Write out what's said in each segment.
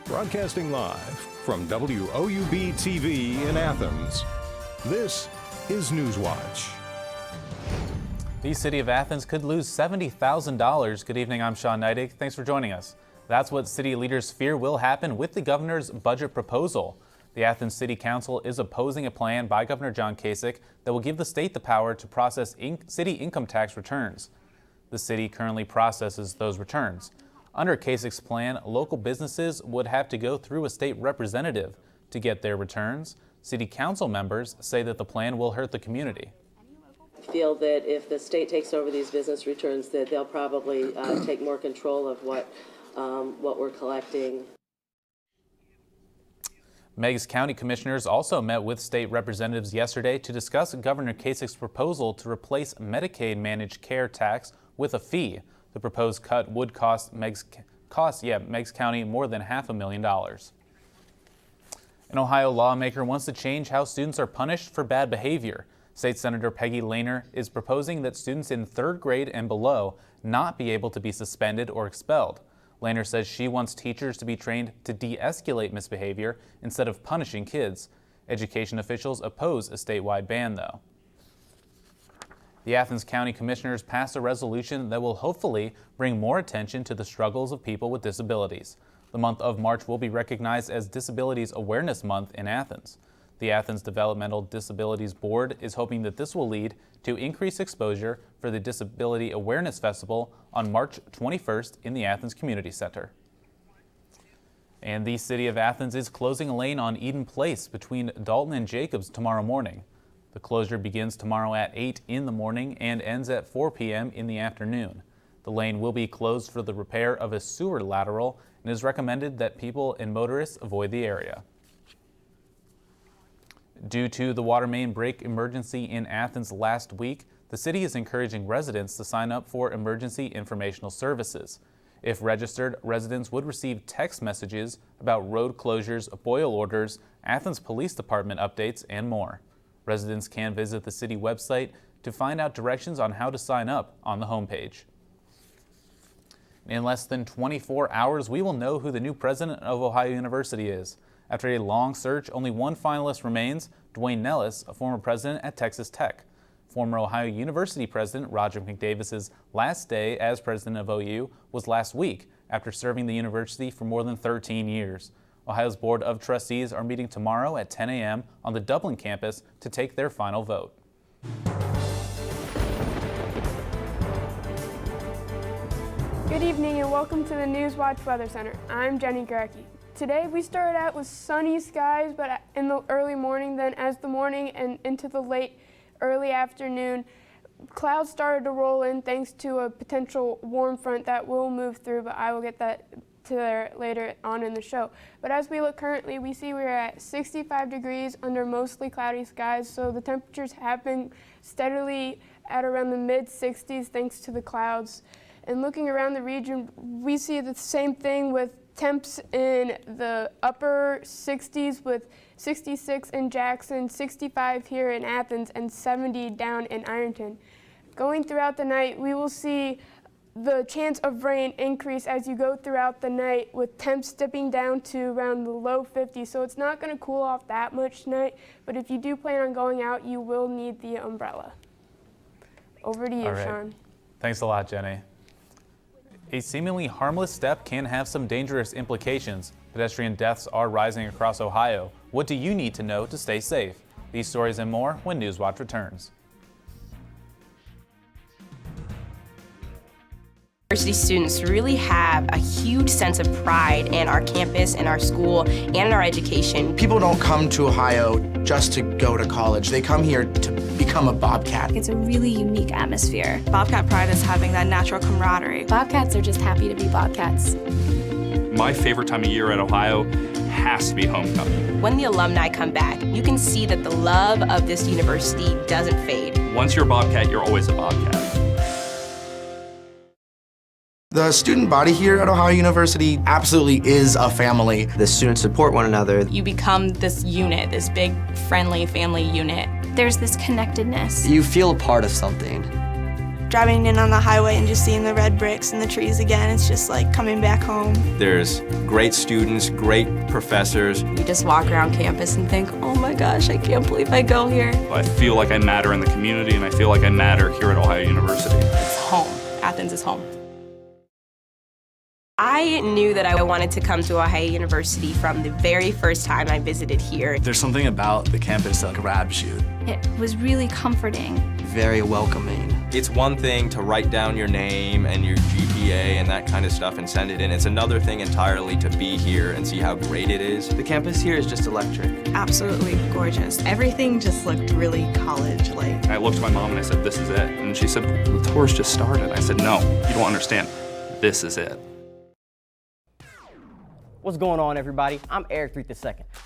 Broadcasting live from WOUB TV in Athens, this is Newswatch. The city of Athens could lose $70,000. Good evening, I'm Sean Neidig. Thanks for joining us. That's what city leaders fear will happen with the governor's budget proposal. The Athens City Council is opposing a plan by Governor John Kasich that will give the state the power to process city income tax returns. The city currently processes those returns. Under Kasich's plan, local businesses would have to go through a state representative to get their returns. City council members say that the plan will hurt the community. I feel that if the state takes over these business returns, that they'll probably take more control of what we're collecting. Meigs County commissioners also met with state representatives yesterday to discuss Governor Kasich's proposal to replace Medicaid managed care tax with a fee. The proposed cut would cost Meigs County more than $500,000. An Ohio lawmaker wants to change how students are punished for bad behavior. State Senator Peggy Lehner is proposing that students in third grade and below not be able to be suspended or expelled. Lehner says she wants teachers to be trained to de-escalate misbehavior instead of punishing kids. Education officials oppose a statewide ban, though. The Athens County Commissioners passed a resolution that will hopefully bring more attention to the struggles of people with disabilities. The month of March will be recognized as Disabilities Awareness Month in Athens. The Athens Developmental Disabilities Board is hoping that this will lead to increased exposure for the Disability Awareness Festival on March 21st in the Athens Community Center. And the city of Athens is closing a lane on Eden Place between Dalton and Jacobs tomorrow morning. The closure begins tomorrow at 8 in the morning and ends at 4 p.m. in the afternoon. The lane will be closed for the repair of a sewer lateral and it is recommended that people and motorists avoid the area. Due to the water main break emergency in Athens last week, the city is encouraging residents to sign up for emergency informational services. If registered, residents would receive text messages about road closures, boil orders, Athens Police Department updates, and more. Residents can visit the city website to find out directions on how to sign up on the homepage. In less than 24 hours, we will know who the new president of Ohio University is. After a long search, only one finalist remains, Dwayne Nellis, a former president at Texas Tech. Former Ohio University president Roger McDavis's last day as president of OU was last week after serving the university for more than 13 years. Ohio's Board of Trustees are meeting tomorrow at 10 a.m. on the Dublin campus to take their final vote. Good evening and welcome to the Newswatch Weather Center. I'm Jenny Gracke. Today we started out with sunny skies, but in the early morning, then as the morning and into the early afternoon, clouds started to roll in thanks to a potential warm front that will move through, but I will get that to there later on in the show. But as we look currently, we see we're at 65 degrees under mostly cloudy skies, so the temperatures have been steadily at around the mid-60s thanks to the clouds. And looking around the region, we see the same thing with temps in the upper 60s with 66 in Jackson, 65 here in Athens, and 70 down in Ironton. Going throughout the night, we will see the chance of rain increase as you go throughout the night with temps dipping down to around the low 50s. So it's not going to cool off that much tonight, but if you do plan on going out, you will need the umbrella. Over to you, Sean. Thanks a lot, Jenny. A seemingly harmless step can have some dangerous implications. Pedestrian deaths are rising across Ohio. What do you need to know to stay safe? These stories and more when Newswatch returns. University students really have a huge sense of pride in our campus, in our school, and in our education. People don't come to Ohio just to go to college. They come here to become a Bobcat. It's a really unique atmosphere. Bobcat pride is having that natural camaraderie. Bobcats are just happy to be Bobcats. My favorite time of year at Ohio has to be homecoming. When the alumni come back, you can see that the love of this university doesn't fade. Once you're a Bobcat, you're always a Bobcat. The student body here at Ohio University absolutely is a family. The students support one another. You become this unit, this big, friendly family unit. There's this connectedness. You feel a part of something. Driving in on the highway and just seeing the red bricks and the trees again, it's just like coming back home. There's great students, great professors. You just walk around campus and think, oh my gosh, I can't believe I go here. I feel like I matter in the community, and I feel like I matter here at Ohio University. It's home. Athens is home. I knew that I wanted to come to Ohio University from the very first time I visited here. There's something about the campus that grabs you. It was really comforting. Very welcoming. It's one thing to write down your name and your GPA and that kind of stuff and send it in. It's another thing entirely to be here and see how great it is. The campus here is just electric. Absolutely gorgeous. Everything just looked really college-like. I looked at my mom and I said, this is it. And she said, the tour's just started. I said, no, you don't understand. This is it. What's going on, everybody? I'm Eric III,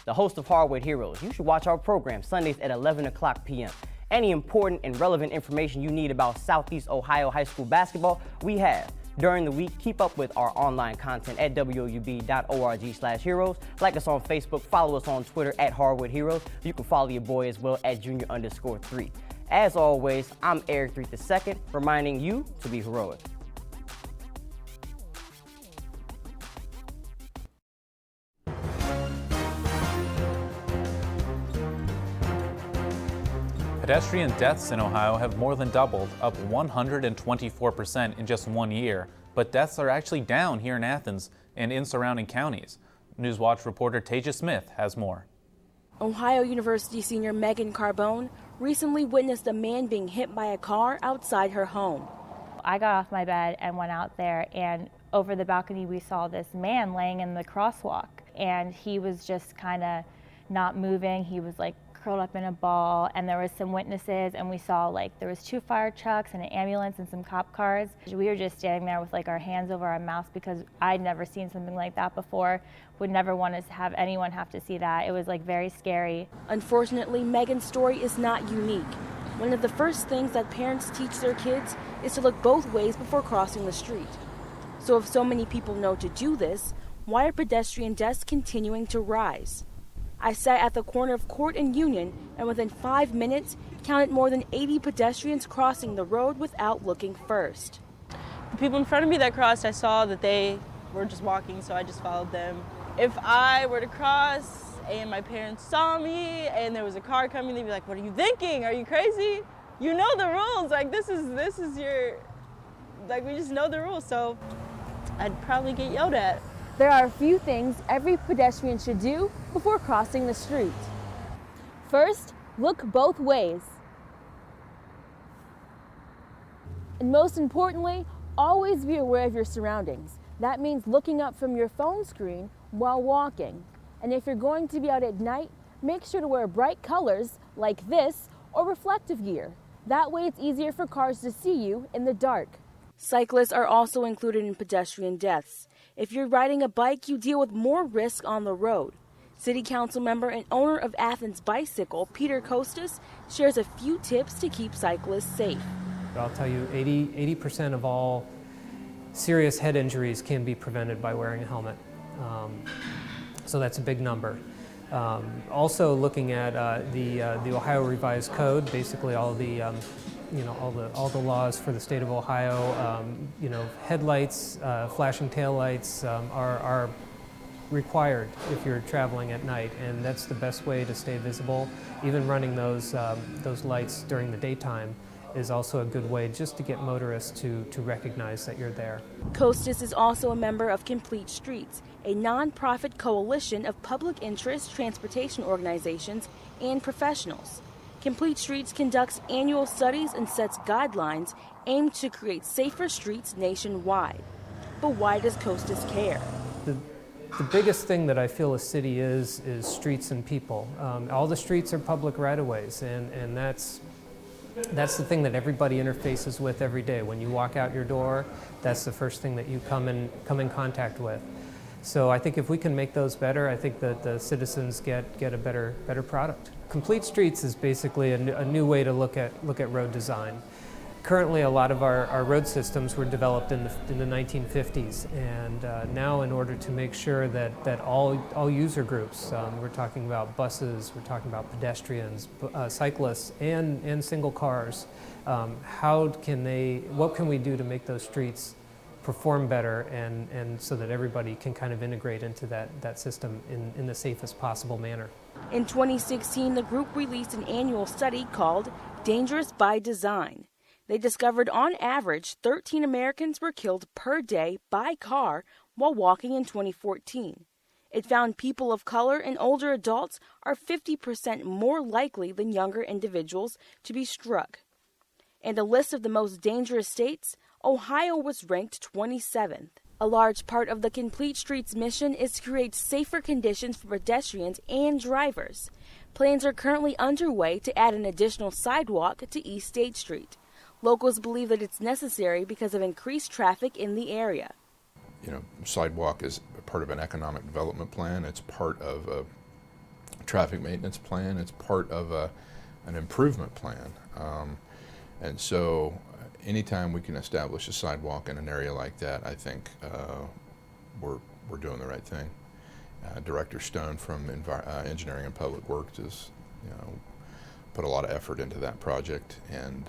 the host of Hardwood Heroes. You should watch our program Sundays at 11 o'clock p.m. Any important and relevant information you need about Southeast Ohio high school basketball, we have. During the week, keep up with our online content at woub.org/heroes. Like us on Facebook, follow us on Twitter at Hardwood Heroes. You can follow your boy as well at junior_3. As always, I'm Eric III, reminding you to be heroic. Pedestrian deaths in Ohio have more than doubled, up 124% in just 1 year. But deaths are actually down here in Athens and in surrounding counties. Newswatch reporter Taja Smith has more. Ohio University senior Megan Carbone recently witnessed a man being hit by a car outside her home. I got off my bed and went out there, and over the balcony we saw this man laying in the crosswalk, and he was just kind of not moving. He was like curled up in a ball, and there was some witnesses, and we saw like there was 2 fire trucks and an ambulance and some cop cars. We were just standing there with like our hands over our mouths because I'd never seen something like that before. Would never want to have anyone have to see that. It was like very scary. Unfortunately, Megan's story is not unique. One of the first things that parents teach their kids is to look both ways before crossing the street. So if so many people know to do this, why are pedestrian deaths continuing to rise? I sat at the corner of Court and Union, and within 5 minutes, counted more than 80 pedestrians crossing the road without looking first. The people in front of me that crossed, I saw that they were just walking, so I just followed them. If I were to cross and my parents saw me and there was a car coming, they'd be like, "What are you thinking? Are you crazy? You know the rules. Like this is your, like we just know the rules." So I'd probably get yelled at. There are a few things every pedestrian should do before crossing the street. First, look both ways. And most importantly, always be aware of your surroundings. That means looking up from your phone screen while walking. And if you're going to be out at night, make sure to wear bright colors like this or reflective gear. That way it's easier for cars to see you in the dark. Cyclists are also included in pedestrian deaths. If you're riding a bike, you deal with more risk on the road. City Council member and owner of Athens Bicycle, Peter Kostas, shares a few tips to keep cyclists safe. I'll tell you, 80% of all serious head injuries can be prevented by wearing a helmet. So that's a big number. Also looking at the Ohio Revised Code, basically all the all the laws for the state of Ohio. Headlights, flashing taillights are required if you're traveling at night, and that's the best way to stay visible. Even running those lights during the daytime is also a good way just to get motorists to recognize that you're there. Kostas is also a member of Complete Streets, a nonprofit coalition of public interest transportation organizations and professionals. Complete Streets conducts annual studies and sets guidelines aimed to create safer streets nationwide. But why does Kostas care? The biggest thing that I feel a city is streets and people. All the streets are public right-of-ways, and that's the thing that everybody interfaces with every day. When you walk out your door, that's the first thing that you come in contact with. So I think if we can make those better, I think that the citizens get a better product. Complete Streets is basically a new way to look at road design. Currently, a lot of our road systems were developed in the 1950s, and now in order to make sure that all user groups, we're talking about buses, we're talking about pedestrians, cyclists, and single cars, what can we do to make those streets perform better and so that everybody can kind of integrate into that system in the safest possible manner. In 2016, the group released an annual study called Dangerous by Design. They discovered on average 13 Americans were killed per day by car while walking in 2014. It found people of color and older adults are 50% more likely than younger individuals to be struck. And a list of the most dangerous states, Ohio was ranked 27th. A large part of the Complete Streets mission is to create safer conditions for pedestrians and drivers. Plans are currently underway to add an additional sidewalk to East State Street. Locals believe that it's necessary because of increased traffic in the area. Sidewalk is part of an economic development plan. It's part of a traffic maintenance plan. It's part of an improvement plan. And so anytime we can establish a sidewalk in an area like that, I think we're doing the right thing. Director Stone from Engineering and Public Works has put a lot of effort into that project, and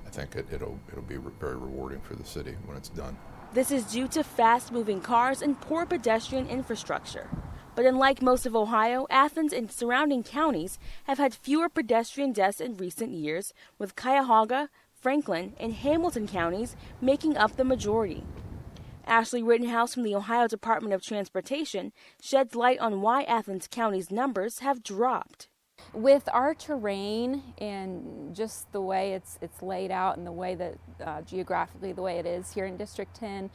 I think it'll be very rewarding for the city when it's done. This is due to fast-moving cars and poor pedestrian infrastructure. But unlike most of Ohio, Athens and surrounding counties have had fewer pedestrian deaths in recent years, with Cuyahoga, Franklin, and Hamilton counties making up the majority. Ashley Rittenhouse from the Ohio Department of Transportation sheds light on why Athens County's numbers have dropped. With our terrain and just the way it's laid out and the way that geographically the way it is here in District 10,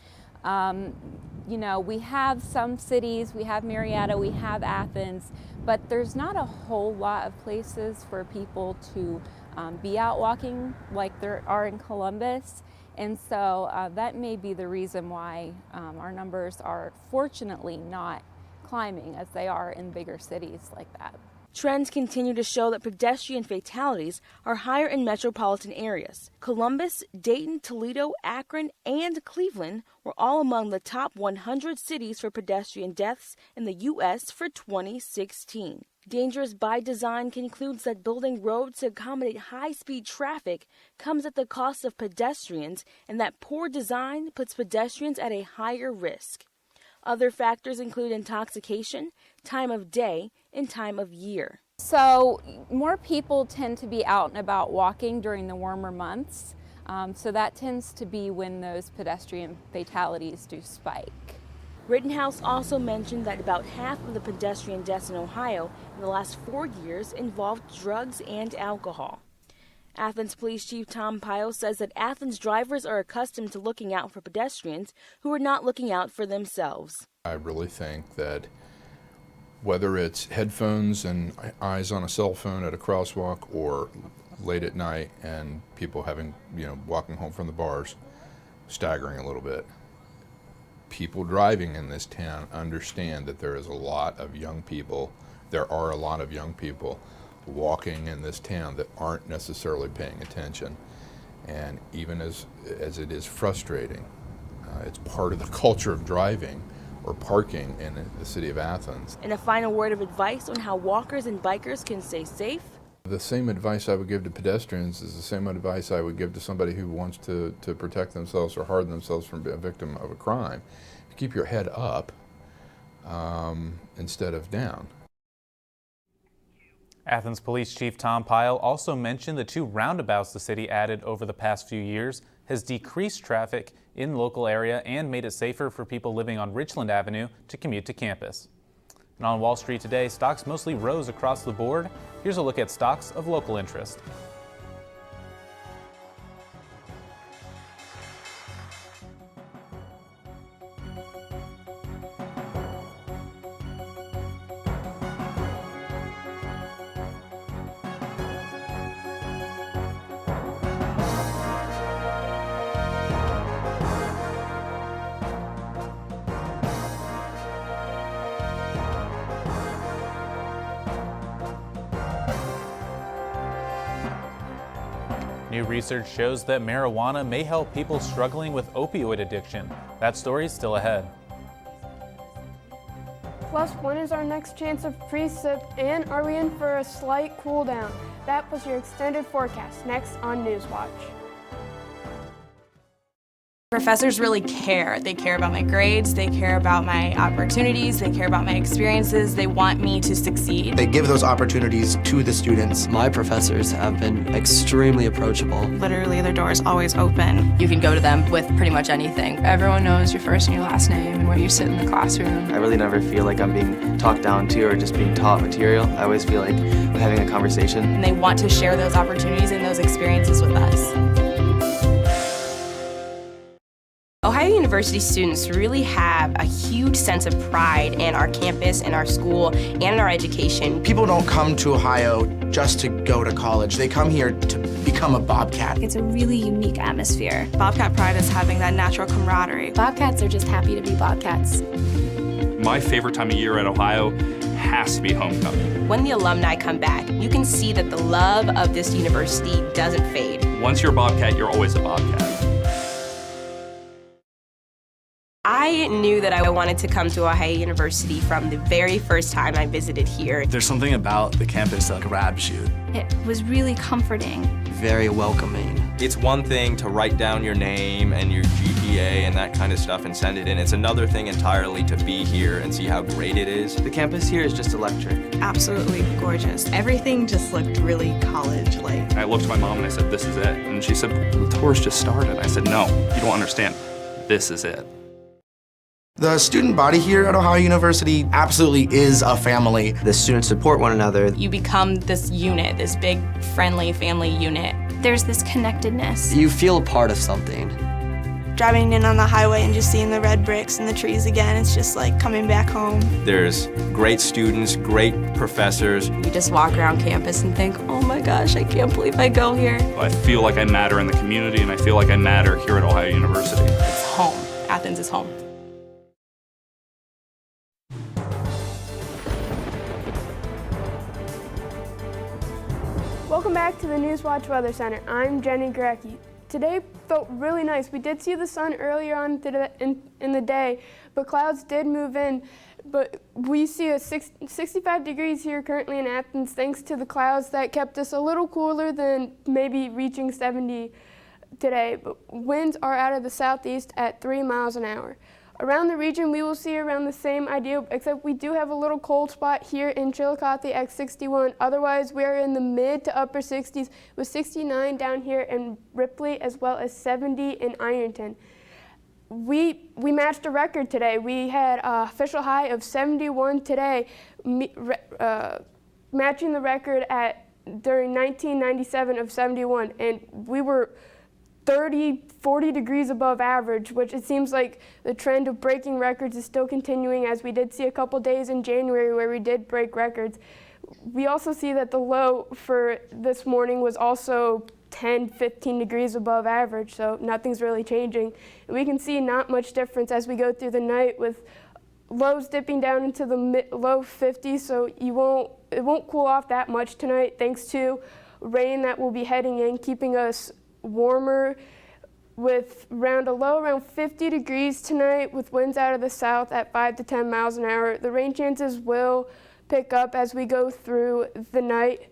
we have some cities, we have Marietta, we have Athens, but there's not a whole lot of places for people to be out walking like there are in Columbus. And so that may be the reason why our numbers are fortunately not climbing as they are in bigger cities like that. Trends continue to show that pedestrian fatalities are higher in metropolitan areas. Columbus, Dayton, Toledo, Akron, and Cleveland were all among the top 100 cities for pedestrian deaths in the U.S. for 2016. Dangerous by Design concludes that building roads to accommodate high-speed traffic comes at the cost of pedestrians, and that poor design puts pedestrians at a higher risk. Other factors include intoxication, time of day, and time of year. So more people tend to be out and about walking during the warmer months, so that tends to be when those pedestrian fatalities do spike. Rittenhouse also mentioned that about half of the pedestrian deaths in Ohio in the last 4 years involved drugs and alcohol. Athens Police Chief Tom Pyle says that Athens drivers are accustomed to looking out for pedestrians who are not looking out for themselves. I really think that whether it's headphones and eyes on a cell phone at a crosswalk or late at night and people walking home from the bars, staggering a little bit, people driving in this town understand that there are a lot of young people walking in this town that aren't necessarily paying attention. And even as it is frustrating, it's part of the culture of driving or parking in the city of Athens. And a final word of advice on how walkers and bikers can stay safe? The same advice I would give to pedestrians is the same advice I would give to somebody who wants to protect themselves or harden themselves from being a victim of a crime. Keep your head up instead of down. Athens Police Chief Tom Pyle also mentioned the 2 roundabouts the city added over the past few years has decreased traffic in the local area and made it safer for people living on Richland Avenue to commute to campus. And on Wall Street today, stocks mostly rose across the board. Here's a look at stocks of local interest. New research shows that marijuana may help people struggling with opioid addiction. That story is still ahead. Plus, when is our next chance of precip, and are we in for a slight cool down? That was your extended forecast, next on Newswatch. Professors really care. They care about my grades, they care about my opportunities, they care about my experiences, they want me to succeed. They give those opportunities to the students. My professors have been extremely approachable. Literally, their door is always open. You can go to them with pretty much anything. Everyone knows your first and your last name and where you sit in the classroom. I really never feel like I'm being talked down to or just being taught material. I always feel like I'm having a conversation. And they want to share those opportunities and those experiences with us. Ohio University students really have a huge sense of pride in our campus, in our school, and in our education. People don't come to Ohio just to go to college. They come here to become a Bobcat. It's a really unique atmosphere. Bobcat pride is having that natural camaraderie. Bobcats are just happy to be Bobcats. My favorite time of year at Ohio has to be homecoming. When the alumni come back, you can see that the love of this university doesn't fade. Once you're a Bobcat, you're always a Bobcat. I knew that I wanted to come to Ohio University from the very first time I visited here. There's something about the campus that grabs you. It was really comforting. Very welcoming. It's one thing to write down your name and your GPA and that kind of stuff and send it in. It's another thing entirely to be here and see how great it is. The campus here is just electric. Absolutely gorgeous. Everything just looked really college-like. I looked at my mom and I said, "This is it." And she said, "The tour's just started." I said, "No, you don't understand. This is it." The student body here at Ohio University absolutely is a family. The students support one another. You become this unit, this big, friendly family unit. There's this connectedness. You feel a part of something. Driving in on the highway and just seeing the red bricks and the trees again, it's just like coming back home. There's great students, great professors. You just walk around campus and think, oh my gosh, I can't believe I go here. I feel like I matter in the community, and I feel like I matter here at Ohio University. It's home. Athens is home. Welcome back to the Newswatch Weather Center. I'm Jenny Grecki. Today felt really nice. We did see the sun earlier on in the day, but clouds did move in. But we see a 65 degrees here currently in Athens thanks to the clouds that kept us a little cooler than maybe reaching 70 today. But winds are out of the southeast at 3 miles an hour. Around the region, we will see around the same idea, except we do have a little cold spot here in Chillicothe at 61. Otherwise, we are in the mid to upper 60s with 69 down here in Ripley as well as 70 in Ironton. We matched a record today. We had an official high of 71 today, matching the record during 1997 of 71, and we were 40 degrees above average, which it seems like the trend of breaking records is still continuing, as we did see a couple days in January where we did break records. We also see that the low for this morning was also 10-15 degrees above average, so nothing's really changing. And we can see not much difference as we go through the night, with lows dipping down into the low 50s, so it won't cool off that much tonight thanks to rain that will be heading in, keeping us warmer, with a low around 50 degrees tonight, with winds out of the south at 5 to 10 miles an hour. The rain chances will pick up as we go through the night.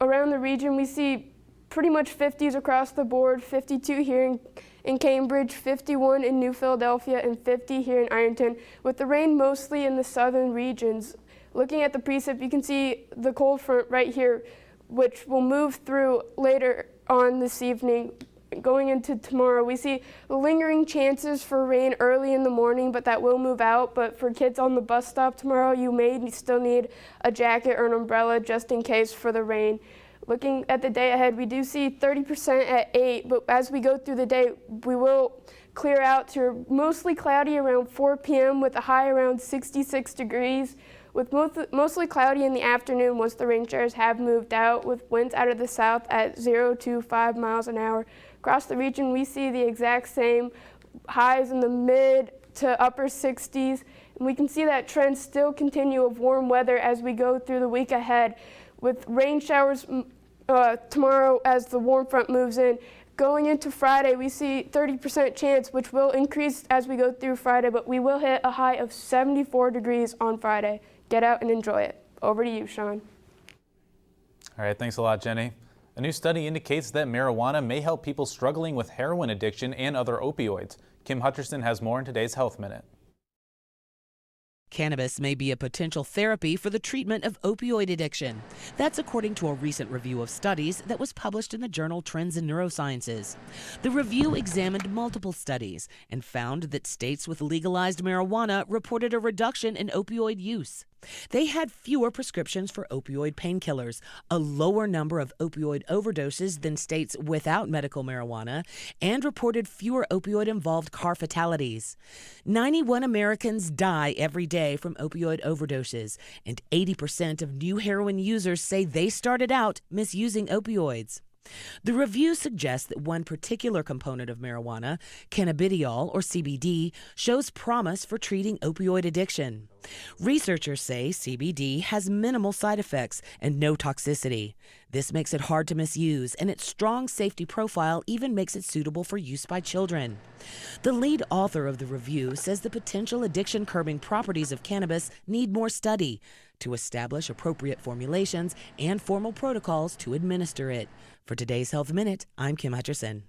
Around the region, we see pretty much 50s across the board, 52 here in Cambridge, 51 in New Philadelphia, and 50 here in Ironton, with the rain mostly in the southern regions. Looking at the precip, you can see the cold front right here, which will move through later on this evening. Going into tomorrow, we see lingering chances for rain early in the morning, but that will move out. But for kids on the bus stop tomorrow, you may still need a jacket or an umbrella just in case for the rain. Looking at the day ahead, we do see 30% at 8, but as we go through the day, we will clear out to mostly cloudy around 4 p.m. with a high around 66 degrees. With mostly cloudy in the afternoon once the rain showers have moved out, with winds out of the south at 0 to 5 miles an hour. Across the region, we see the exact same highs in the mid to upper 60s, and we can see that trend still continue of warm weather as we go through the week ahead, with rain showers tomorrow as the warm front moves in, Going into Friday, we see 30% chance, which will increase as we go through Friday, but we will hit a high of 74 degrees on Friday. Get out and enjoy it. Over to you, Sean. All right, thanks a lot, Jenny. A new study indicates that marijuana may help people struggling with heroin addiction and other opioids. Kim Hutcherson has more in today's Health Minute. Cannabis may be a potential therapy for the treatment of opioid addiction. That's according to a recent review of studies that was published in the journal Trends in Neurosciences. The review examined multiple studies and found that states with legalized marijuana reported a reduction in opioid use. They had fewer prescriptions for opioid painkillers, a lower number of opioid overdoses than states without medical marijuana, and reported fewer opioid-involved car fatalities. 91 Americans die every day from opioid overdoses, and 80% of new heroin users say they started out misusing opioids. The review suggests that one particular component of marijuana, cannabidiol or CBD, shows promise for treating opioid addiction. Researchers say CBD has minimal side effects and no toxicity. This makes it hard to misuse, and its strong safety profile even makes it suitable for use by children. The lead author of the review says the potential addiction-curbing properties of cannabis need more study to establish appropriate formulations and formal protocols to administer it. For today's Health Minute, I'm Kim Hutcherson.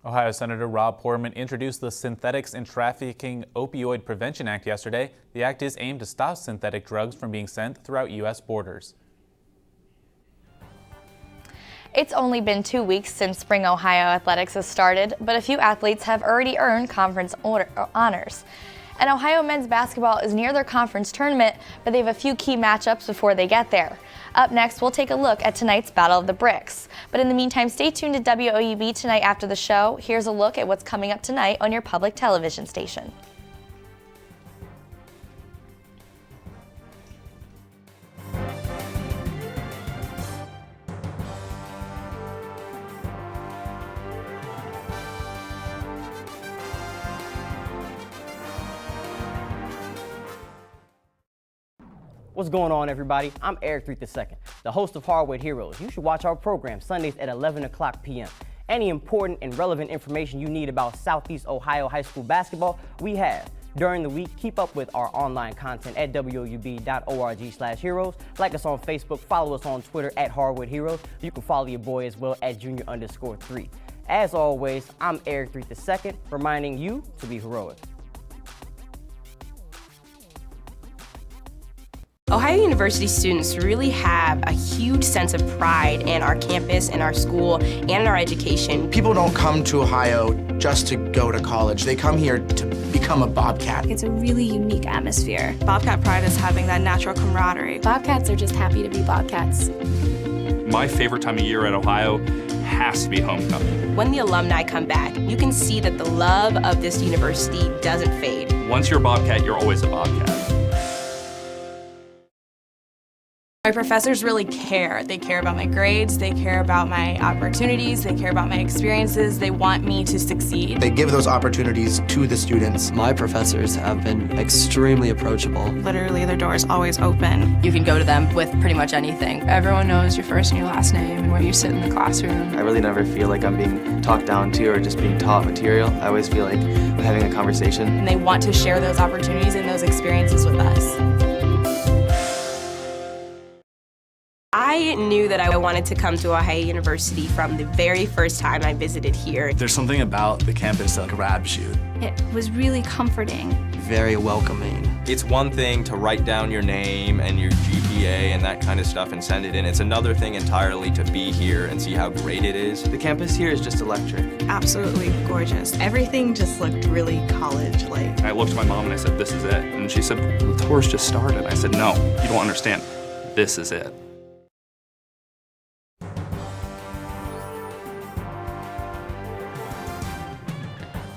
Ohio Senator Rob Portman introduced the Synthetics and Trafficking Opioid Prevention Act yesterday. The act is aimed to stop synthetic drugs from being sent throughout U.S. borders. It's only been 2 weeks since Spring Ohio Athletics has started, but a few athletes have already earned conference honors. And Ohio men's basketball is near their conference tournament, but they have a few key matchups before they get there. Up next, we'll take a look at tonight's Battle of the Bricks. But in the meantime, stay tuned to WOUB tonight after the show. Here's a look at what's coming up tonight on your public television station. What's going on, everybody? I'm Eric II, the host of Hardwood Heroes. You should watch our program Sundays at 11 o'clock p.m. Any important and relevant information you need about Southeast Ohio high school basketball, we have. During the week, keep up with our online content at woub.org/heroes. Like us on Facebook, follow us on Twitter at Hardwood Heroes. You can follow your boy as well at junior_3. As always, I'm Eric II, reminding you to be heroic. Ohio University students really have a huge sense of pride in our campus, in our school, and in our education. People don't come to Ohio just to go to college. They come here to become a Bobcat. It's a really unique atmosphere. Bobcat pride is having that natural camaraderie. Bobcats are just happy to be Bobcats. My favorite time of year at Ohio has to be homecoming. When the alumni come back, you can see that the love of this university doesn't fade. Once you're a Bobcat, you're always a Bobcat. My professors really care. They care about my grades, they care about my opportunities, they care about my experiences, they want me to succeed. They give those opportunities to the students. My professors have been extremely approachable. Literally, their door is always open. You can go to them with pretty much anything. Everyone knows your first and your last name and where you sit in the classroom. I really never feel like I'm being talked down to or just being taught material. I always feel like I'm having a conversation. And they want to share those opportunities and those experiences with us. I knew that I wanted to come to Ohio University from the very first time I visited here. There's something about the campus that grabs you. It was really comforting. Very welcoming. It's one thing to write down your name and your GPA and that kind of stuff and send it in. It's another thing entirely to be here and see how great it is. The campus here is just electric. Absolutely gorgeous. Everything just looked really college-like. I looked at my mom and I said, "This is it." And she said, "The tour's just started." I said, "No, you don't understand. This is it."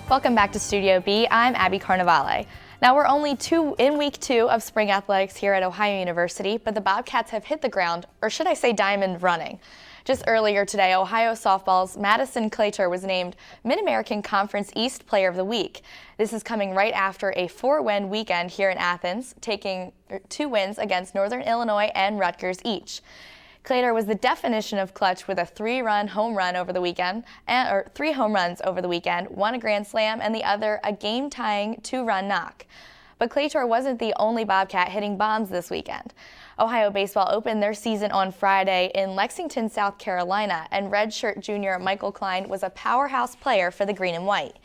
Welcome back to Studio B. I'm Abby Carnevale. Now we're only in week 2 of spring athletics here at Ohio University, but the Bobcats have hit the ground, or should I say diamond running. Just earlier today, Ohio softball's Madison Claytor was named Mid-American Conference East Player of the Week. This is coming right after a 4-win weekend here in Athens, taking 2 wins against Northern Illinois and Rutgers each. Claytor was the definition of clutch with a 3-run home run over the weekend, or 3 home runs over the weekend, one a grand slam and the other a game-tying 2-run knock. But Claytor wasn't the only Bobcat hitting bombs this weekend. Ohio baseball opened their season on Friday in Lexington, South Carolina, and redshirt junior Michael Klein was a powerhouse player for the green and white.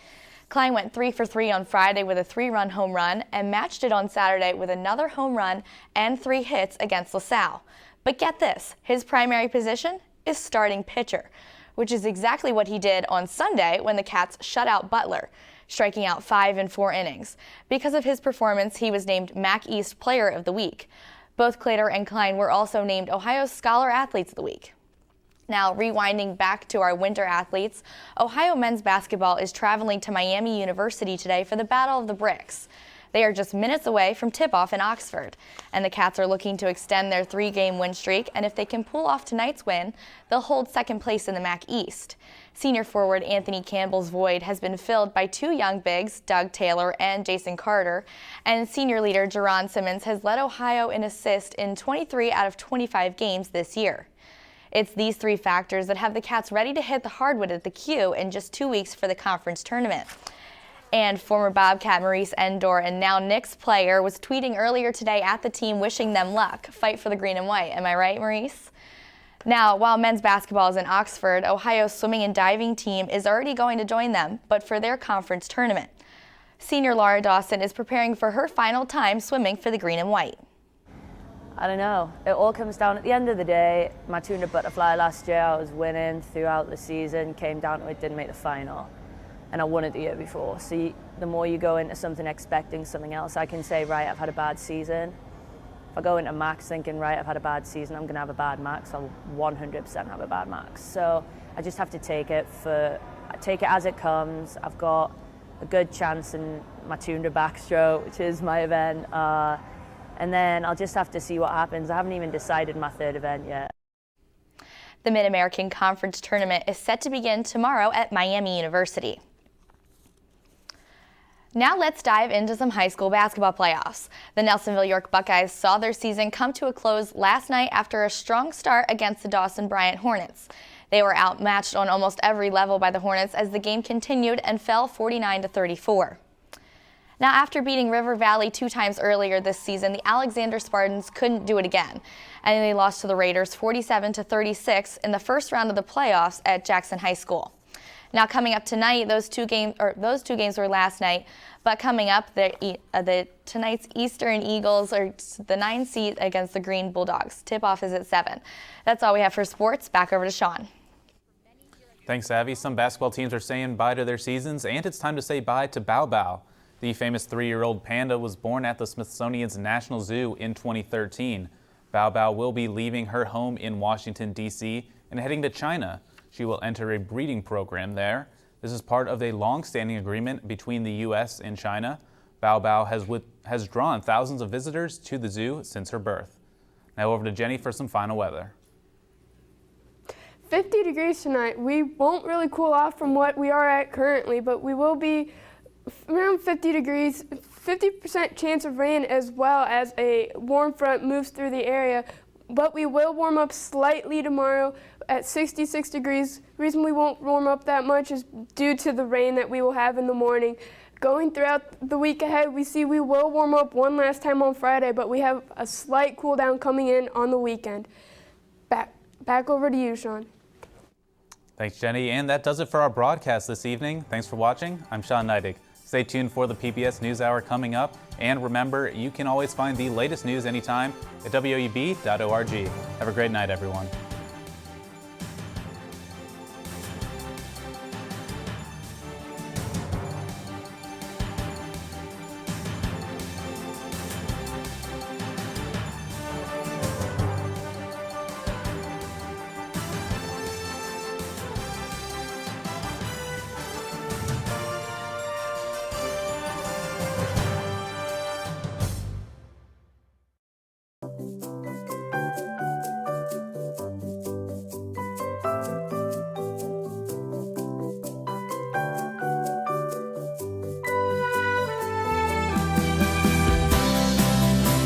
Klein went 3 for 3 on Friday with a 3-run home run and matched it on Saturday with another home run and 3 hits against LaSalle. But get this, his primary position is starting pitcher, which is exactly what he did on Sunday when the Cats shut out Butler, striking out 5 in 4 innings. Because of his performance, he was named MAC East Player of the Week. Both Claytor and Klein were also named Ohio Scholar Athletes of the Week. Now, rewinding back to our winter athletes, Ohio men's basketball is traveling to Miami University today for the Battle of the Bricks. They are just minutes away from tip-off in Oxford, and the Cats are looking to extend their 3-game win streak, and if they can pull off tonight's win, they'll hold second place in the MAC East. Senior forward Anthony Campbell's void has been filled by 2 young bigs, Doug Taylor and Jason Carter, and senior leader Jerron Simmons has led Ohio in assists in 23 out of 25 games this year. It's these 3 factors that have the Cats ready to hit the hardwood at the Q in just 2 weeks for the conference tournament. And former Bobcat Maurice Endor and now Knicks player was tweeting earlier today at the team wishing them luck. Fight for the green and white. Am I right, Maurice? Now, while men's basketball is in Oxford, Ohio's swimming and diving team is already going to join them, but for their conference tournament. Senior Laura Dawson is preparing for her final time swimming for the green and white. I don't know. It all comes down at the end of the day. My 200 butterfly last year, I was winning throughout the season, came down to it, didn't make the final. And I won it the year before. So the more you go into something expecting something else, I can say, right, I've had a bad season. If I go into max thinking, right, I've had a bad season, I'm going to have a bad max, I'll 100% have a bad max. So I just have to take it as it comes. I've got a good chance in my 200 backstroke, which is my event. And then I'll just have to see what happens. I haven't even decided my 3rd event yet. The Mid-American Conference Tournament is set to begin tomorrow at Miami University. Now let's dive into some high school basketball playoffs. The Nelsonville York Buckeyes saw their season come to a close last night after a strong start against the Dawson Bryant Hornets. They were outmatched on almost every level by the Hornets as the game continued and fell 49-34. Now, after beating River Valley 2 times earlier this season, the Alexander Spartans couldn't do it again, and they lost to the Raiders 47-36 in the first round of the playoffs at Jackson High School. Now, coming up tonight, those two games were last night, but coming up, tonight's Eastern Eagles are the 9 seed against the Green Bulldogs. Tip-off is at 7. That's all we have for sports. Back over to Sean. Thanks, Abby. Some basketball teams are saying bye to their seasons, and it's time to say bye to Bow Bow. The famous 3-year-old panda was born at the Smithsonian's National Zoo in 2013. Bow Bow will be leaving her home in Washington, D.C. and heading to China. She will enter a breeding program there. This is part of a long-standing agreement between the U.S. and China. Bow Bow has drawn thousands of visitors to the zoo since her birth. Now over to Jenny for some final weather. 50 degrees tonight. We won't really cool off from what we are at currently, but we will be around 50 degrees, 50% chance of rain as well as a warm front moves through the area. But we will warm up slightly tomorrow at 66 degrees. The reason we won't warm up that much is due to the rain that we will have in the morning. Going throughout the week ahead, we see we will warm up one last time on Friday, but we have a slight cool down coming in on the weekend. Back over to you, Sean. Thanks, Jenny. And that does it for our broadcast this evening. Thanks for watching. I'm Sean Neidig. Stay tuned for the PBS NewsHour coming up. And remember, you can always find the latest news anytime at WOUB.org. Have a great night, everyone.